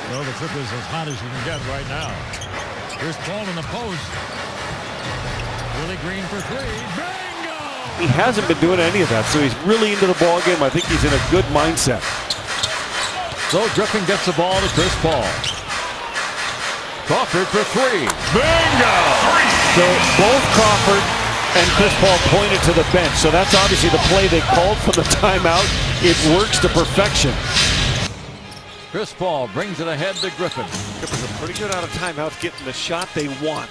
Well, the Clippers as hot as you can get right now. Here's Paul in the post. Willie Green for three. Bingo! He hasn't been doing any of that, so he's really into the ball game. I think he's in a good mindset. So Griffin gets the ball to Chris Paul. Crawford for three. Bingo! So both Crawford and Chris Paul pointed to the bench. So that's obviously the play they called for the timeout. It works to perfection. Chris Paul brings it ahead to Griffin. Clippers are pretty good out of timeouts, getting the shot they want.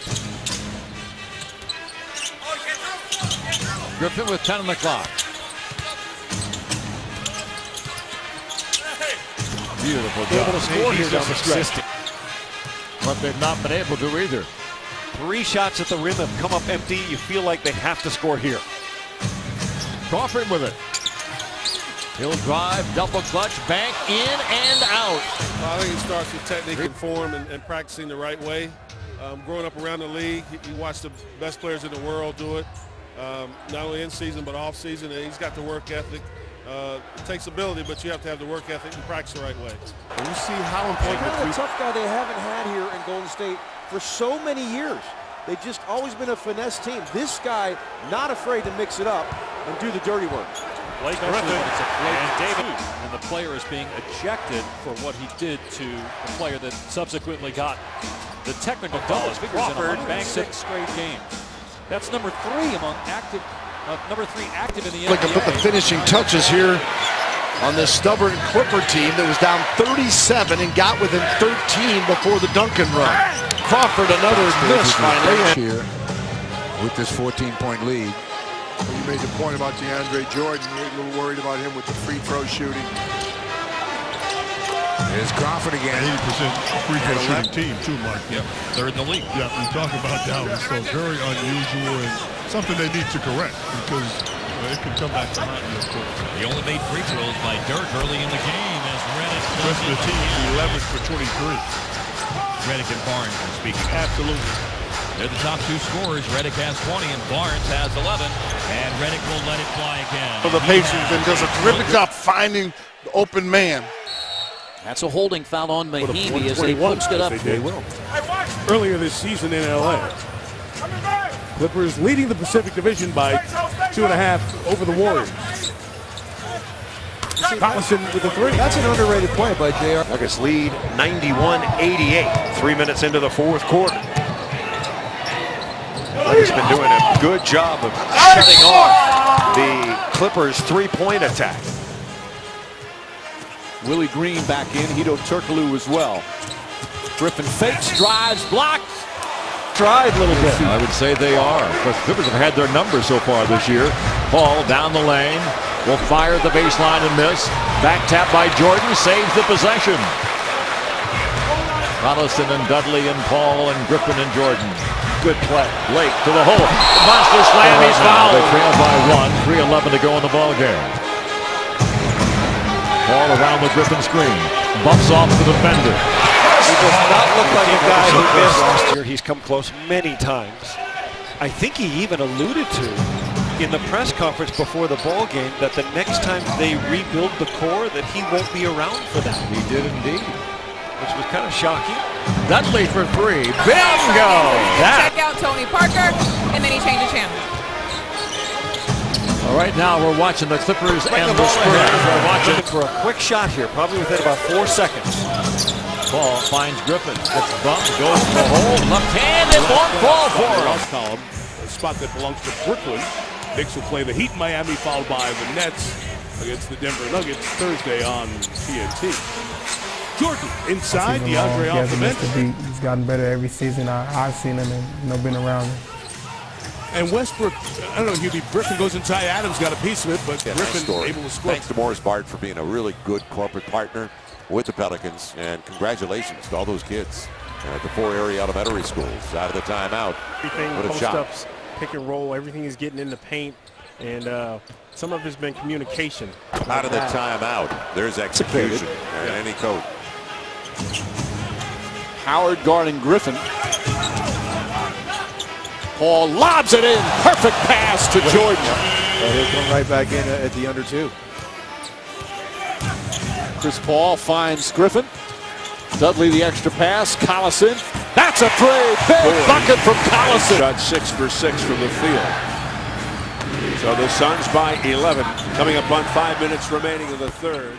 Griffin with 10 on the clock. Beautiful job. Able to score here down the stretch. But they've not been able to either. 3 shots at the rim have come up empty. You feel like they have to score here. Crawford with it. He'll drive, double clutch, bank, in and out. I think it starts with technique and form and practicing the right way. Growing up around the league, he watched the best players in the world do it, not only in season but off season. And he's got the work ethic. It takes ability, but you have to have the work ethic and practice the right way. And you see how important the tough guy they haven't had here in Golden State for so many years. They've just always been a finesse team. This guy not afraid to mix it up and do the dirty work. Blake Griffin, it's a and David, and the player is being ejected for what he did to the player that subsequently got the technical double figures in 106 straight games. That's number 3 among active, number 3 active in the NBA. Like to put the finishing touches here on this stubborn Clipper team that was down 37 and got within 13 before the Duncan run. Crawford another miss finally here with this 14-point lead. You made the point about DeAndre Jordan. You're a little worried about him with the free throw shooting. There's Crawford again. 80% free throw shooting team too, Mark. Yep, third in the league. Yeah, we talk about Dallas, so very unusual and something they need to correct because it can come back to haunt you, of course. He only made free throws by Dirk early in the game as Redick The rest of the team 11 for 23. Redick and Barnes are speaking. Absolutely. They're the top 2 scorers. Redick has 20 and Barnes has 11. And Redick will let it fly again. for the Pacers and does a terrific job finding the open man. That's a holding foul on Mahinmi as they poached it up. They will. Earlier this season in LA, Clippers leading the Pacific Division by 2.5 over the Warriors. Collison with the 3. That's an underrated play by JR. Nuggets lead 91-88. 3 minutes into the 4th quarter. Nuggets been doing a good job of shutting off the Clippers' 3-point attack. Willie Green back in. Hito Turkoglu as well. Griffin fakes, drives, blocks. Tried a little bit. I would say they are. But Clippers have had their numbers so far this year. Paul down the lane. Will fire the baseline and miss. Back tap by Jordan. Saves the possession. Collison and Dudley and Paul and Griffin and Jordan. Good play. Blake to the hole. Monster slam. He's fouled. They trail by 1. 3:11 to go in the ball game. Paul around the Griffin screen. Bumps off the defender. He does not look like a guy who missed last year. He's come close many times. I think he even alluded to in the press conference before the ball game that the next time they rebuild the core that he won't be around for that. He did indeed. Which was kind of shocking. Dudley for 3. Bingo! Check out Tony Parker, and then he changed the channel. All right, now we're watching the Clippers and the Spurs. We're watching for a quick shot here, probably within about 4 seconds. Paul finds Griffin. Gets bumped, goes to the hole. Left hand, it won't fall for him. Column, a spot that belongs to Brooklyn. Knicks will play the Heat in Miami, followed by the Nets against the Denver Nuggets Thursday on TNT. Jordan inside, DeAndre off the bench. He's gotten better every season. I've seen him and been around him. And Westbrook, I don't know, Hubie, Griffin goes inside. Adams got a piece of it, but Griffin able to score. Thanks to Morris Bart for being a really good corporate partner with the Pelicans, and congratulations to all those kids at the 4 area elementary schools out of the timeout. Everything, what a shot. Post-ups, pick and roll, everything is getting in the paint, and some of it's been communication. Out of the timeout, there's execution and any coach. Howard guarding Griffin. Paul lobs it in. Perfect pass to Jordan. He'll come right back in at the under 2. Chris Paul finds Griffin. Dudley the extra pass. Collison. That's a three. Big bucket from Collison. Shot 6 for 6 from the field. So the Suns by 11, coming up on 5 minutes remaining in the third.